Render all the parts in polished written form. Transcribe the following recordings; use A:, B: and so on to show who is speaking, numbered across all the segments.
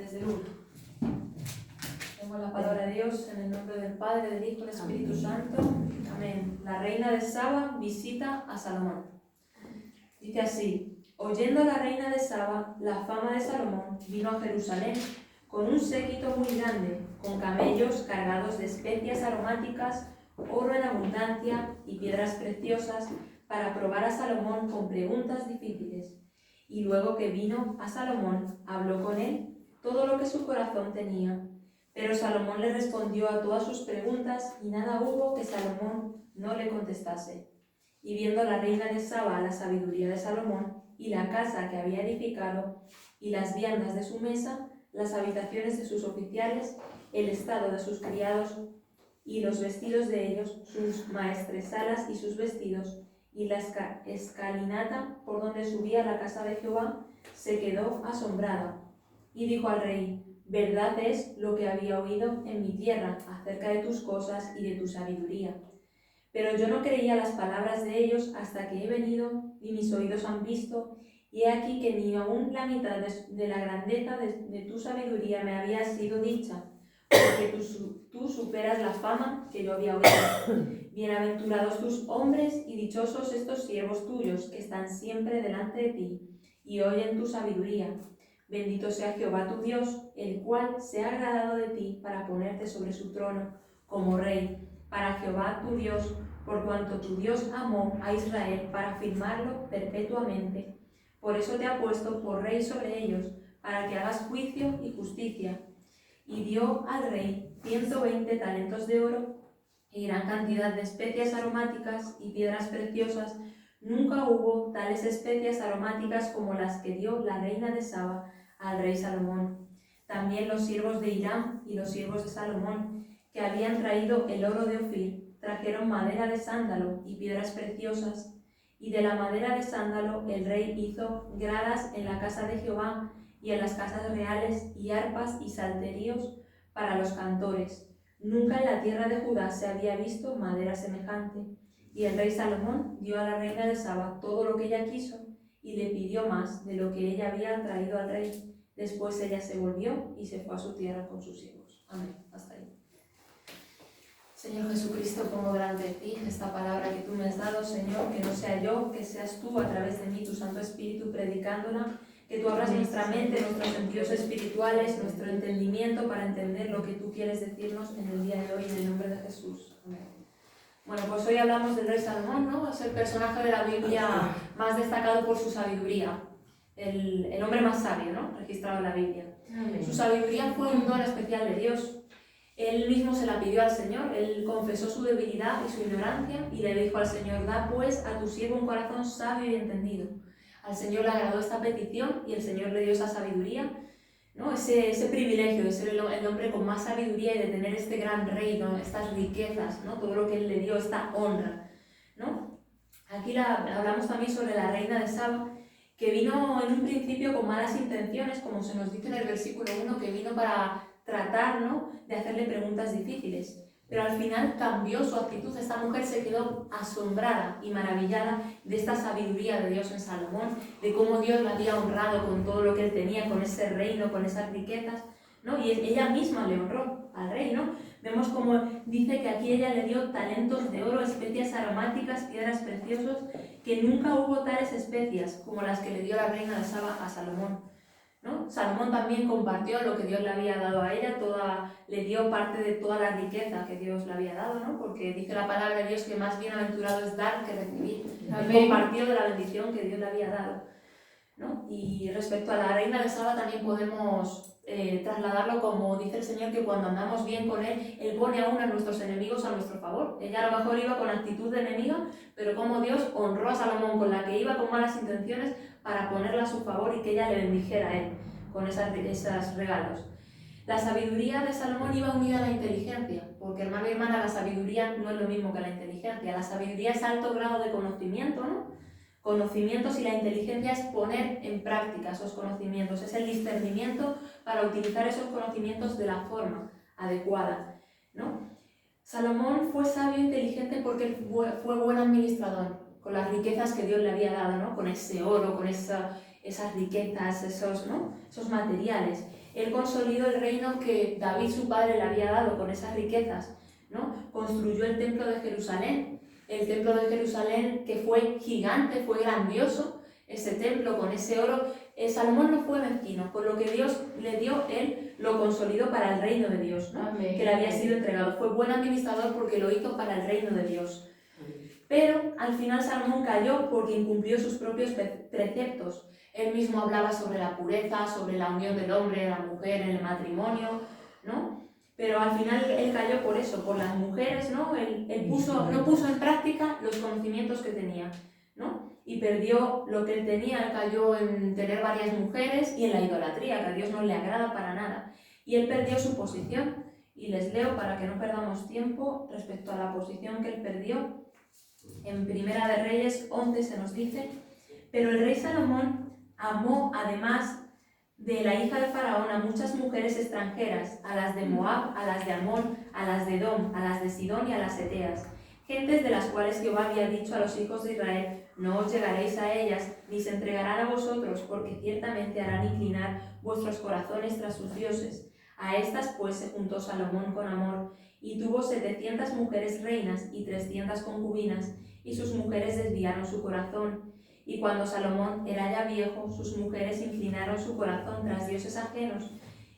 A: desde el 1. Leemos la palabra de Dios en el nombre del Padre, del Hijo y del Espíritu Santo. Amén. La reina de Saba visita a Salomón. Dice así: oyendo la reina de Saba la fama de Salomón, vino a Jerusalén con un séquito muy grande, con camellos cargados de especias aromáticas, oro en abundancia y piedras preciosas, para probar a Salomón con preguntas difíciles. Y luego que vino a Salomón, habló con él todo lo que su corazón tenía. Pero Salomón le respondió a todas sus preguntas, y nada hubo que Salomón no le contestase. Y viendo la reina de Saba la sabiduría de Salomón, y la casa que había edificado, y las viandas de su mesa, las habitaciones de sus oficiales, el estado de sus criados, y los vestidos de ellos, sus maestresalas y sus vestidos, y la escalinata por donde subía a la casa de Jehová, se quedó asombrada. Y dijo al rey: verdad es lo que había oído en mi tierra acerca de tus cosas y de tu sabiduría. Pero yo no creía las palabras de ellos hasta que he venido y mis oídos han visto, y he aquí que ni aún la mitad de la grandeza de tu sabiduría me había sido dicha, porque tú superas la fama que yo había oído. Bienaventurados tus hombres y dichosos estos siervos tuyos que están siempre delante de ti y oyen tu sabiduría. Bendito sea Jehová tu Dios, el cual se ha agradado de ti para ponerte sobre su trono como rey, para Jehová tu Dios, por cuanto tu Dios amó a Israel para afirmarlo perpetuamente. Por eso te ha puesto por rey sobre ellos, para que hagas juicio y justicia. Y dio al rey 120 talentos de oro y gran cantidad de especias aromáticas y piedras preciosas. Nunca hubo tales especias aromáticas como las que dio la reina de Saba al rey Salomón. También los siervos de Hiram y los siervos de Salomón, que habían traído el oro de Ofir, trajeron madera de sándalo y piedras preciosas, y de la madera de sándalo el rey hizo gradas en la casa de Jehová y en las casas reales, y arpas y salterios para los cantores. Nunca en la tierra de Judá se había visto madera semejante. Y el rey Salomón dio a la reina de Saba todo lo que ella quiso, y le pidió más de lo que ella había traído al rey. Después ella se volvió y se fue a su tierra con sus hijos. Amén. Hasta ahí. Señor Jesucristo, pongo delante de ti esta palabra que tú me has dado, Señor, que no sea yo, que seas tú a través de mí, tu Santo Espíritu, predicándola, que tú abras nuestra mente, nuestros sentidos espirituales, nuestro entendimiento para entender lo que tú quieres decirnos en el día de hoy, en el nombre de Jesús. Amén. Bueno, pues hoy hablamos del rey Salomón, ¿no? Es el personaje de la Biblia más destacado por su sabiduría, el hombre más sabio, ¿no? Registrado en la Biblia. Amén. Su sabiduría fue un don especial de Dios. Él mismo se la pidió al Señor, él confesó su debilidad y su ignorancia y le dijo al Señor: da pues a tu siervo un corazón sabio y entendido. Al Señor le agradó esta petición y el Señor le dio esa sabiduría, ¿no? Ese privilegio de ser el hombre con más sabiduría y de tener este gran reino, estas riquezas, ¿no? Todo lo que él le dio, esta honra, ¿no? Aquí hablamos también sobre la reina de Saba, que vino en un principio con malas intenciones, como se nos dice en el versículo 1, que vino para tratar, ¿no?, de hacerle preguntas difíciles. Pero al final cambió su actitud. Esta mujer se quedó asombrada y maravillada de esta sabiduría de Dios en Salomón, de cómo Dios la había honrado con todo lo que él tenía, con ese reino, con esas riquezas, ¿no? Y ella misma le honró al rey, ¿no? Vemos como dice que aquí ella le dio talentos de oro, especias aromáticas, piedras preciosas, que nunca hubo tales especias como las que le dio la reina de Saba a Salomón, ¿no? Salomón también compartió lo que Dios le había dado a ella, le dio parte de toda la riqueza que Dios le había dado, ¿no? Porque dice la palabra de Dios que más bienaventurado es dar que recibir. Él compartió de la bendición que Dios le había dado, ¿no? Y respecto a la reina de Saba también podemos trasladarlo como dice el Señor, que cuando andamos bien con Él, Él pone aún a nuestros enemigos a nuestro favor. Ella a lo mejor iba con actitud de enemiga, pero como Dios honró a Salomón, con la que iba con malas intenciones, para ponerla a su favor y que ella le bendijera a él con esos regalos. La sabiduría de Salomón iba unida a la inteligencia, porque, hermano y hermana, la sabiduría no es lo mismo que la inteligencia. La sabiduría es alto grado de conocimiento, ¿no? Conocimientos, y la inteligencia es poner en práctica esos conocimientos, es el discernimiento para utilizar esos conocimientos de la forma adecuada, ¿no? Salomón fue sabio e inteligente porque fue buen administrador, con las riquezas que Dios le había dado, ¿no? Con ese oro, con esas riquezas, esos materiales. Él consolidó el reino que David su padre le había dado con esas riquezas, ¿no? Construyó el templo de Jerusalén, el templo de Jerusalén que fue gigante, fue grandioso, ese templo con ese oro. Salomón no fue mezquino, con lo que Dios le dio, él lo consolidó para el reino de Dios, ¿no? Que le había sido entregado. Fue buen administrador porque lo hizo para el reino de Dios. Pero al final Salomón cayó porque incumplió sus propios preceptos. Él mismo hablaba sobre la pureza, sobre la unión del hombre y la mujer en el matrimonio, ¿no? Pero al final él cayó por eso, por las mujeres, ¿no? Él no puso en práctica los conocimientos que tenía, ¿no? Y perdió lo que él tenía. Él cayó en tener varias mujeres y en la idolatría, que a Dios no le agrada para nada. Y él perdió su posición. Y les leo para que no perdamos tiempo respecto a la posición que él perdió. En Primera de Reyes 11 se nos dice: pero el rey Salomón amó, además de la hija de Faraón, a muchas mujeres extranjeras, a las de Moab, a las de Amón, a las de Edom, a las de Sidón y a las Eteas, gentes de las cuales Jehová había dicho a los hijos de Israel: no os llegaréis a ellas, ni se entregarán a vosotros, porque ciertamente harán inclinar vuestros corazones tras sus dioses. A estas pues se juntó Salomón con amor, y tuvo 700 mujeres reinas y 300 concubinas, y sus mujeres desviaron su corazón. Y cuando Salomón era ya viejo, sus mujeres inclinaron su corazón tras dioses ajenos,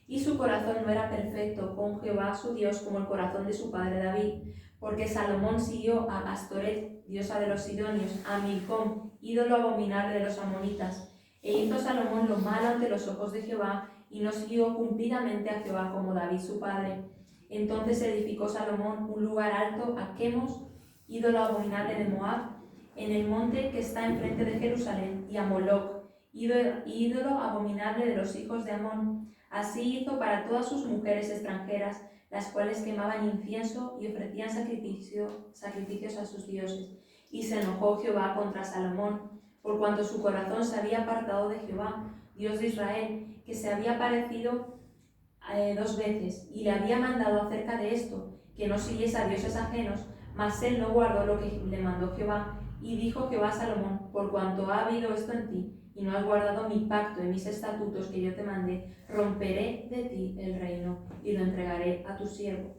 A: y su corazón no era perfecto con Jehová su Dios como el corazón de su padre David, porque Salomón siguió a Astoret, diosa de los sidonios, a Milcom, ídolo abominable de los amonitas, e hizo Salomón lo malo ante los ojos de Jehová, y no siguió cumplidamente a Jehová como David su padre. Entonces edificó Salomón un lugar alto a Quemos, ídolo abominable de Moab, en el monte que está enfrente de Jerusalén, y a Moloc, ídolo abominable de los hijos de Amón. Así hizo para todas sus mujeres extranjeras, las cuales quemaban incienso y ofrecían sacrificios a sus dioses. Y se enojó Jehová contra Salomón, por cuanto su corazón se había apartado de Jehová, Dios de Israel, que se había aparecido 2 veces, y le había mandado acerca de esto, que no siguiese a dioses ajenos, mas él no guardó lo que le mandó Jehová. Y dijo Jehová a Salomón: por cuanto ha habido esto en ti, y no has guardado mi pacto y mis estatutos que yo te mandé, romperé de ti el reino, y lo entregaré a tu siervo.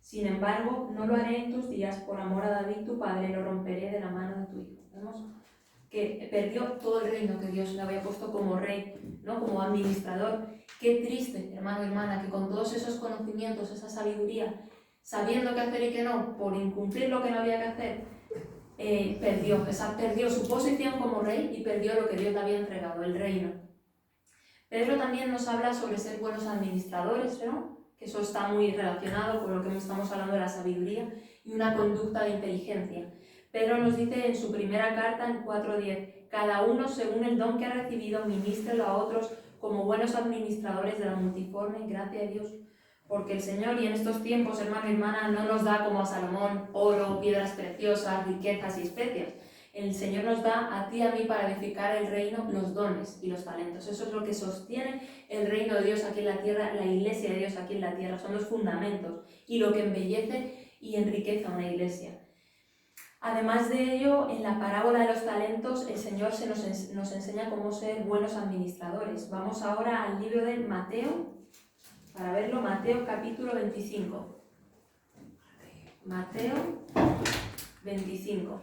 A: Sin embargo, no lo haré en tus días, por amor a David tu padre, lo romperé de la mano de tu hijo. Vemos que perdió todo el reino que Dios le había puesto como rey, ¿no? Como administrador. Qué triste, hermano y hermana, que con todos esos conocimientos, esa sabiduría, sabiendo qué hacer y qué no, por incumplir lo que no había que hacer, perdió su posición como rey y perdió lo que Dios le había entregado, el reino. Pedro también nos habla sobre ser buenos administradores, ¿no? Que eso está muy relacionado con lo que estamos hablando de la sabiduría y una conducta de inteligencia. Pedro nos dice en su primera carta, en 4:10: cada uno según el don que ha recibido, ministrelo a otros como buenos administradores de la multiforme gracia de Dios. Porque el Señor, y en estos tiempos, hermano y hermana, no nos da como a Salomón oro, piedras preciosas, riquezas y especias. El Señor nos da a ti y a mí para edificar el reino los dones y los talentos. Eso es lo que sostiene el reino de Dios aquí en la tierra, la iglesia de Dios aquí en la tierra. Son los fundamentos y lo que embellece y enriquece a una iglesia. Además de ello, en la parábola de los talentos, el Señor nos enseña cómo ser buenos administradores. Vamos ahora al libro de Mateo, para verlo, Mateo capítulo 25. Mateo 25.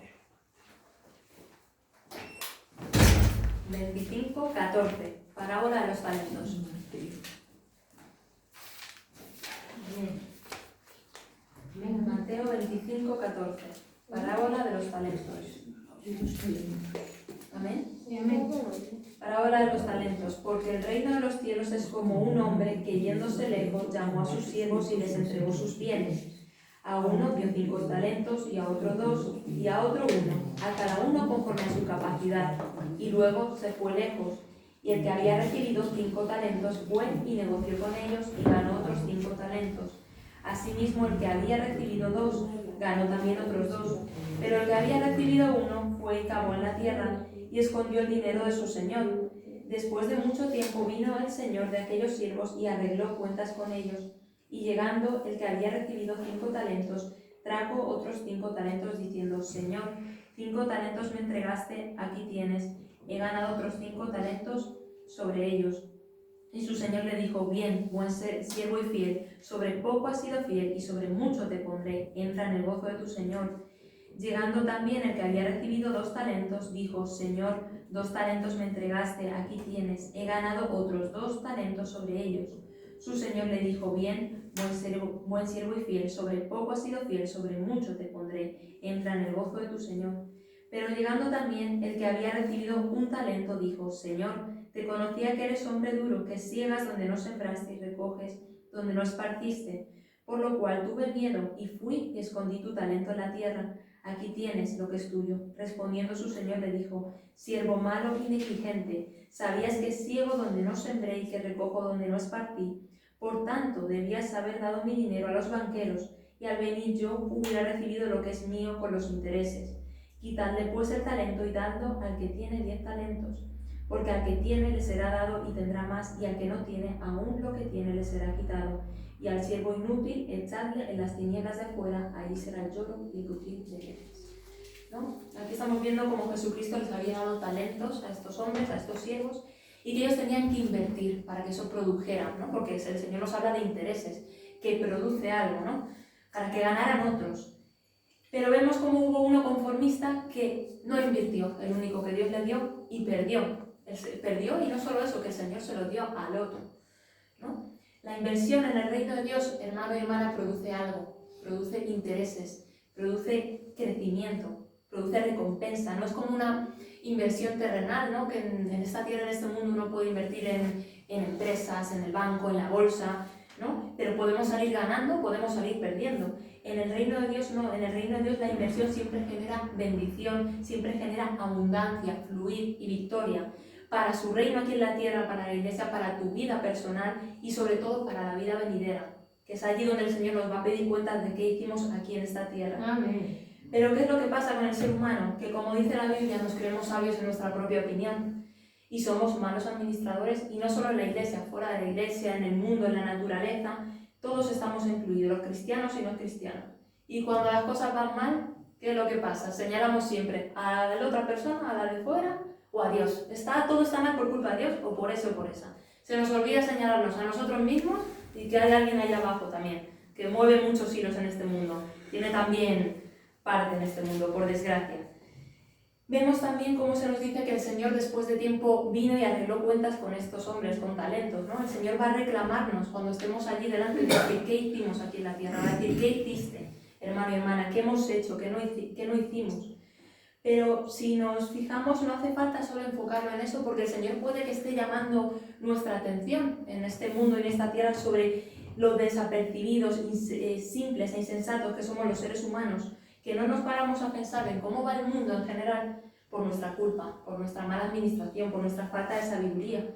A: 25, 14. Parábola de los talentos. Mateo 25, 14. Parábola de los talentos. Amén. Parábola de los talentos. Porque el reino de los cielos es como un hombre que, yéndose lejos, llamó a sus siervos y les entregó sus bienes. A uno dio 5 talentos, y a otro 2, y a otro 1, a cada uno conforme a su capacidad. Y luego se fue lejos. Y el que había recibido 5 talentos fue y negoció con ellos, y ganó otros 5 talentos. Asimismo, el que había recibido 2, ganó también otros 2. Pero el que había recibido 1 fue y cavó en la tierra, y escondió el dinero de su señor. Después de mucho tiempo vino el señor de aquellos siervos y arregló cuentas con ellos. Y llegando el que había recibido 5 talentos, trajo otros 5 talentos, diciendo: Señor, 5 talentos me entregaste, aquí tienes, he ganado otros 5 talentos sobre ellos. Y su señor le dijo, bien, buen siervo y fiel, sobre poco has sido fiel y sobre mucho te pondré, entra en el gozo de tu señor. Llegando también el que había recibido 2 talentos, dijo, Señor, 2 talentos me entregaste, aquí tienes, he ganado otros 2 talentos sobre ellos. Su señor le dijo, bien, buen siervo y fiel, sobre poco has sido fiel, sobre mucho te pondré, entra en el gozo de tu señor. Pero llegando también el que había recibido 1 talento, dijo, Señor, te conocía que eres hombre duro, que siegas donde no sembraste y recoges donde no esparciste, por lo cual tuve miedo y fui y escondí tu talento en la tierra. Aquí tienes lo que es tuyo. Respondiendo su señor le dijo, siervo malo y negligente, sabías que ciego donde no sembré y que recojo donde no esparcí. Por tanto, debías haber dado mi dinero a los banqueros, y al venir yo hubiera recibido lo que es mío con los intereses. Quitadle pues el talento y dadlo al que tiene 10 talentos. Porque al que tiene le será dado y tendrá más, y al que no tiene, aún lo que tiene le será quitado. Y al siervo inútil, echadle en las tinieblas de afuera, allí será el lloro y el crujir de dientes. ¿No? Aquí estamos viendo cómo Jesucristo les había dado talentos a estos hombres, a estos siervos, y que ellos tenían que invertir para que eso produjera, ¿no? Porque el Señor nos habla de intereses, que produce algo, ¿no? Para que ganaran otros. Pero vemos cómo hubo uno conformista que no invirtió, el único que Dios le dio, y perdió. Perdió, y no solo eso, que el Señor se lo dio al otro, ¿no? La inversión en el reino de Dios, hermano y hermana, produce algo, produce intereses, produce crecimiento, produce recompensa. No es como una inversión terrenal, ¿no? Que en esta tierra, en este mundo, uno puede invertir en empresas, en el banco, en la bolsa, ¿no? Pero podemos salir ganando, podemos salir perdiendo. En el reino de Dios no, en el reino de Dios la inversión siempre genera bendición, siempre genera abundancia, fluir y victoria. Para su reino aquí en la tierra, para la iglesia, para tu vida personal y sobre todo para la vida venidera, que es allí donde el Señor nos va a pedir cuentas de qué hicimos aquí en esta tierra.
B: Amén.
A: Pero ¿qué es lo que pasa con el ser humano? Que como dice la Biblia, nos creemos sabios en nuestra propia opinión y somos malos administradores, y no solo en la iglesia, fuera de la iglesia, en el mundo, en la naturaleza, todos estamos incluidos, los cristianos y no cristianos. Y cuando las cosas van mal, ¿qué es lo que pasa? Señalamos siempre a la otra persona, a la de fuera, o a Dios. Todo está mal por culpa de Dios o por eso o por esa. Se nos olvida señalarnos a nosotros mismos y que hay alguien allá abajo también, que mueve muchos hilos en este mundo. Tiene también parte en este mundo, por desgracia. Vemos también cómo se nos dice que el Señor después de tiempo vino y arregló cuentas con estos hombres, con talentos, ¿no? El Señor va a reclamarnos cuando estemos allí delante de decir, ¿qué hicimos aquí en la tierra? Va a decir, ¿qué hiciste, hermano y hermana? ¿Qué hemos hecho? ¿Qué no hicimos? Pero si nos fijamos, no hace falta solo enfocarlo en eso, porque el Señor puede que esté llamando nuestra atención en este mundo y en esta tierra sobre los desapercibidos, simples e insensatos que somos los seres humanos, que no nos paramos a pensar en cómo va el mundo en general por nuestra culpa, por nuestra mala administración, por nuestra falta de sabiduría.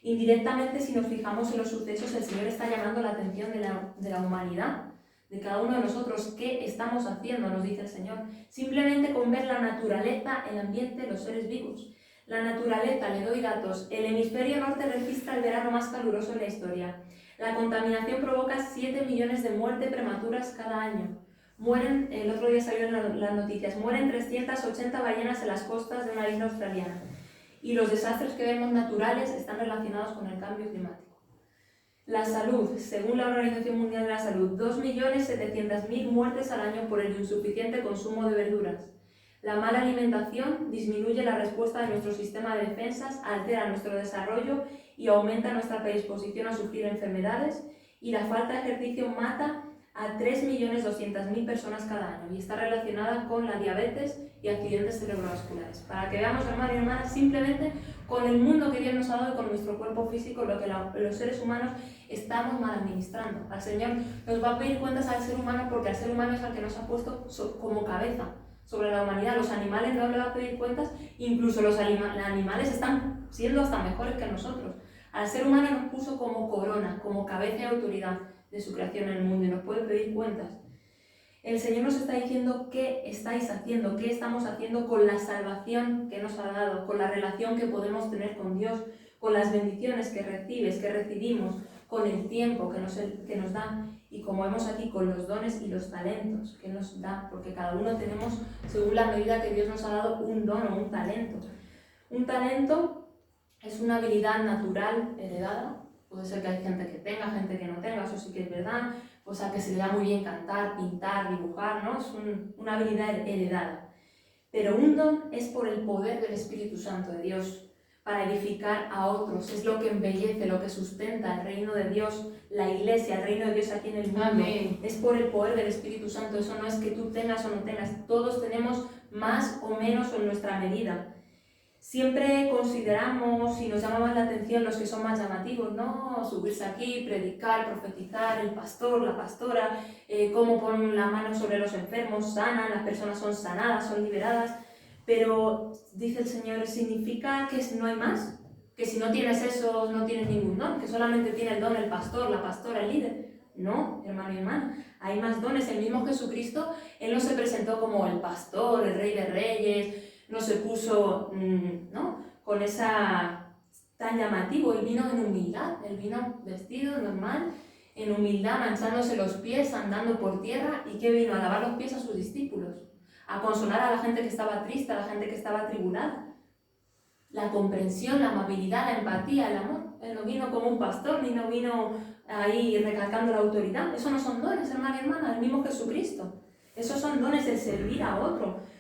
A: Indirectamente, si nos fijamos en los sucesos, el Señor está llamando la atención de la humanidad, de cada uno de nosotros. ¿Qué estamos haciendo?, nos dice el Señor. Simplemente con ver la naturaleza, el ambiente, los seres vivos. La naturaleza, le doy datos, el hemisferio norte registra el verano más caluroso en la historia. La contaminación provoca 7 millones de muertes prematuras cada año. Mueren, el otro día salió en las noticias, mueren 380 ballenas en las costas de una isla australiana. Y los desastres que vemos naturales están relacionados con el cambio climático. La salud, según la Organización Mundial de la Salud, 2.700.000 muertes al año por el insuficiente consumo de verduras. La mala alimentación disminuye la respuesta de nuestro sistema de defensas, altera nuestro desarrollo y aumenta nuestra predisposición a sufrir enfermedades, y la falta de ejercicio mata a 3.200.000 personas cada año y está relacionada con la diabetes y accidentes cerebrovasculares. Para que veamos, hermanos y hermanas, simplemente con el mundo que Dios nos ha dado y con nuestro cuerpo físico, lo que los seres humanos estamos mal administrando. Al Señor nos va a pedir cuentas al ser humano, porque al ser humano es al que nos ha puesto como cabeza sobre la humanidad. Los animales no le va a pedir cuentas, incluso los animales están siendo hasta mejores que nosotros. Al ser humano nos puso como corona, como cabeza y autoridad de su creación en el mundo, y nos puede pedir cuentas. El Señor nos está diciendo qué estáis haciendo, qué estamos haciendo con la salvación que nos ha dado, con la relación que podemos tener con Dios, con las bendiciones que recibes, que recibimos, con el tiempo que nos da, y como vemos aquí, con los dones y los talentos que nos da, porque cada uno tenemos, según la medida que Dios nos ha dado, un don o un talento. Un talento es una habilidad natural heredada puede ser que hay gente que tenga, gente que no tenga, eso sí que es verdad, pues a que se le da muy bien cantar, pintar, dibujar, ¿no? Es una habilidad heredada. Pero un don es por el poder del Espíritu Santo de Dios, para edificar a otros, es lo que embellece, lo que sustenta el reino de Dios, la iglesia, el reino de Dios aquí en el mundo.
B: Amén.
A: Es por el poder del Espíritu Santo, eso no es que tú tengas o no tengas, todos tenemos más o menos en nuestra medida. Siempre consideramos y nos llama más la atención los que son más llamativos, ¿no? Subirse aquí, predicar, profetizar, el pastor, la pastora, cómo ponen la mano sobre los enfermos, sanan, las personas son sanadas, son liberadas. Pero, dice el Señor, ¿significa que no hay más? Que si no tienes eso, no tienes ningún don, que solamente tiene el don el pastor, la pastora, el líder. No, hermano y hermana, hay más dones. El mismo Jesucristo, Él no se presentó como el pastor, el rey de reyes, no se puso, ¿no?, con esa tan llamativo. Él vino en humildad, Él vino vestido normal, en humildad, manchándose los pies, andando por tierra. ¿Y qué vino? A lavar los pies a sus discípulos, a consolar a la gente que estaba triste, a la gente que estaba atribulada. La comprensión, la amabilidad, la empatía, el amor. Él no vino como un pastor, ni no vino ahí recalcando la autoridad. Eso no son dones, hermana y hermana, el mismo Jesucristo. Esos son dones, el servir a otro.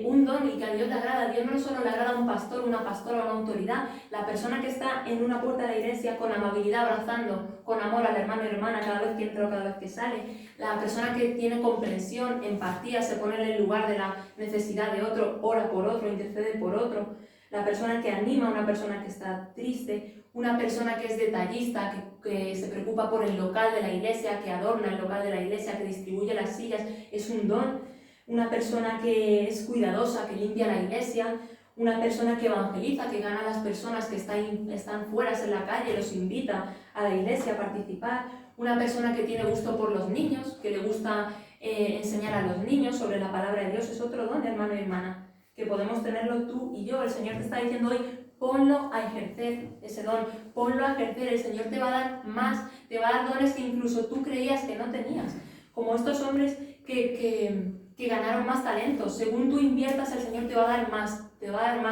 A: Un don y que a Dios le agrada. A Dios no solo le agrada a un pastor, una pastora, una autoridad. La persona que está en una puerta de la iglesia con amabilidad, abrazando con amor al hermano y hermana cada vez que entra o cada vez que sale. La persona que tiene comprensión, empatía, se pone en el lugar de la necesidad de otro, ora por otro, intercede por otro. La persona que anima, una persona que está triste, una persona que es detallista, que se preocupa por el local de la iglesia, que adorna el local de la iglesia, que distribuye las sillas, es un don. Una persona que es cuidadosa, que limpia la iglesia, una persona que evangeliza, que gana a las personas que están fuera en la calle, los invita a la iglesia a participar, una persona que tiene gusto por los niños, que le gusta enseñar a los niños sobre la palabra de Dios, es otro don, hermano y hermana, que podemos tenerlo tú y yo. El Señor te está diciendo hoy, ponlo a ejercer ese don, ponlo a ejercer. El Señor te va a dar más, te va a dar dones que incluso tú creías que no tenías, como estos hombres que ganaron más talentos. Según tú inviertas, el Señor te va a dar más,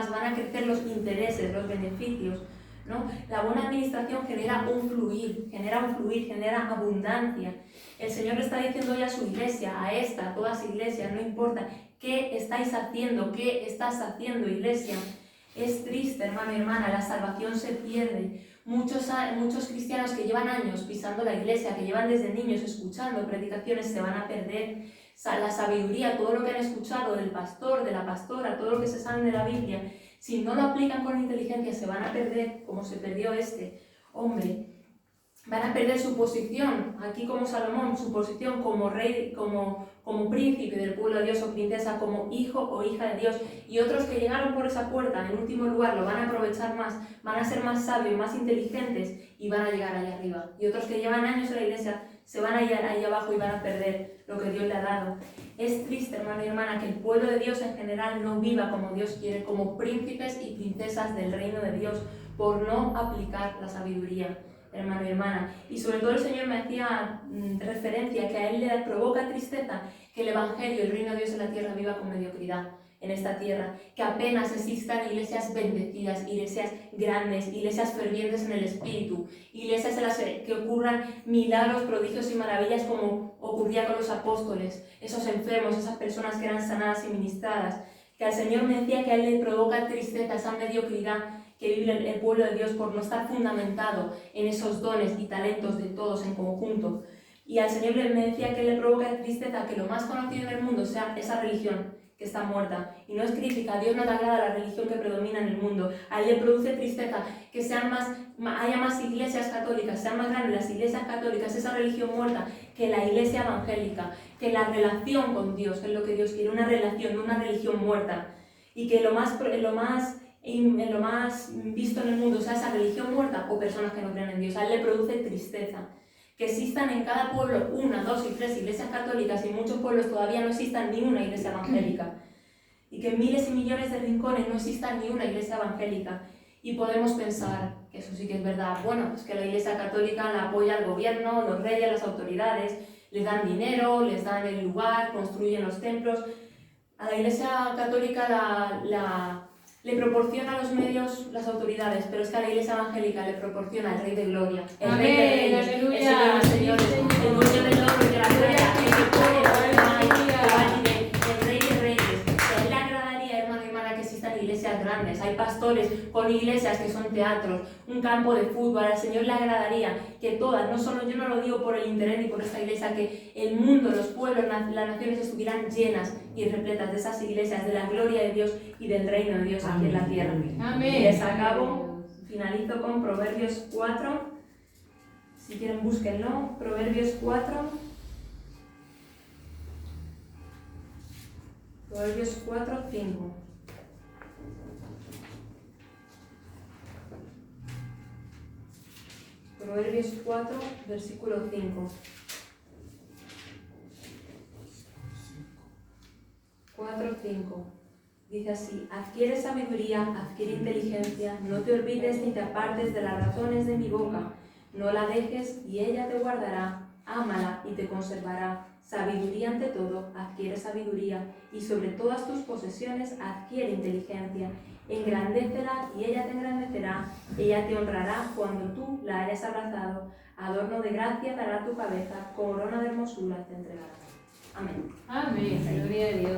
A: van a crecer los intereses, los beneficios, ¿no? La buena administración genera un fluir, genera abundancia. El Señor le está diciendo hoy a su iglesia, a todas iglesias, no importa, ¿qué estáis haciendo? ¿Qué estás haciendo, iglesia? Es triste, hermano y hermana, la salvación se pierde. Muchos cristianos que llevan años pisando la iglesia, que llevan desde niños escuchando predicaciones, se van a perder. La sabiduría, todo lo que han escuchado del pastor, de la pastora, todo lo que se sabe de la Biblia, si no lo aplican con inteligencia, se van a perder, como se perdió este hombre. Van a perder su posición, aquí como Salomón, su posición como rey, como príncipe del pueblo de Dios o princesa, como hijo o hija de Dios. Y otros que llegaron por esa puerta, en último lugar, lo van a aprovechar más, van a ser más sabios, más inteligentes y van a llegar allá arriba. Y otros que llevan años en la iglesia se van a ir ahí abajo y van a perder lo que Dios le ha dado. Es triste, hermano y hermana, que el pueblo de Dios en general no viva como Dios quiere, como príncipes y princesas del reino de Dios, por no aplicar la sabiduría, hermano y hermana. Y sobre todo el Señor me hacía referencia que a Él le provoca tristeza que el Evangelio, el reino de Dios en la tierra, viva con mediocridad en esta tierra, que apenas existan iglesias bendecidas, iglesias grandes, iglesias fervientes en el Espíritu, iglesias en las que ocurran milagros, prodigios y maravillas como ocurría con los apóstoles, esos enfermos, esas personas que eran sanadas y ministradas, que al Señor me decía que a Él le provoca tristeza, esa mediocridad que vive el pueblo de Dios por no estar fundamentado en esos dones y talentos de todos en conjunto. Y al Señor me decía que le provoca tristeza que lo más conocido en el mundo sea esa religión que está muerta. Y no es crítica, a Dios no le agrada la religión que predomina en el mundo. A Él le produce tristeza que haya más iglesias católicas, sean más grandes las iglesias católicas, esa religión muerta, que la iglesia evangélica, que la relación con Dios, que es lo que Dios quiere, una relación, no una religión muerta. Y que lo más visto en el mundo sea esa religión muerta o personas que no creen en Dios. A Él le produce tristeza. Que existan en cada pueblo 1, 2 y 3 iglesias católicas y en muchos pueblos todavía no existan ni una iglesia evangélica. Y que en miles y millones de rincones no exista ni una iglesia evangélica. Y podemos pensar, que eso sí que es verdad, bueno, pues que la iglesia católica la apoya el gobierno, los reyes, las autoridades, les dan dinero, les dan el lugar, construyen los templos. A la iglesia católica le proporciona los medios las autoridades, pero es que a la Iglesia Evangélica le proporciona el Rey de Gloria, el Rey de Reyes, el Señor de Señores, el dueño del oro y de la gloria, el que pone el Rey de Reyes. A él le agradaría, hermano y hermana, que existan iglesias grandes. Hay pastores con iglesias que son teatros, un campo de fútbol. Al Señor le agradaría que todas, no solo, yo no lo digo por el interés ni por esta iglesia, que el mundo, los pueblos, las naciones estuvieran llenas y repletas de esas iglesias, de la gloria de Dios y del reino de Dios aquí en la tierra.
B: Amén.
A: Y les acabo, finalizo con Proverbios 4. Si quieren, búsquenlo. Proverbios 4. Proverbios 4, 5. Proverbios 4, versículo 5. 4, 5. Dice así: adquiere sabiduría, adquiere inteligencia, no te olvides ni te apartes de las razones de mi boca. No la dejes y ella te guardará. Ámala y te conservará. Sabiduría ante todo, adquiere sabiduría, y sobre todas tus posesiones adquiere inteligencia. Engrandécela y ella te engrandecerá. Ella te honrará cuando tú la hayas abrazado. Adorno de gracia dará tu cabeza, corona de hermosura te entregará. Amén.
B: Amén. Gloria a Dios.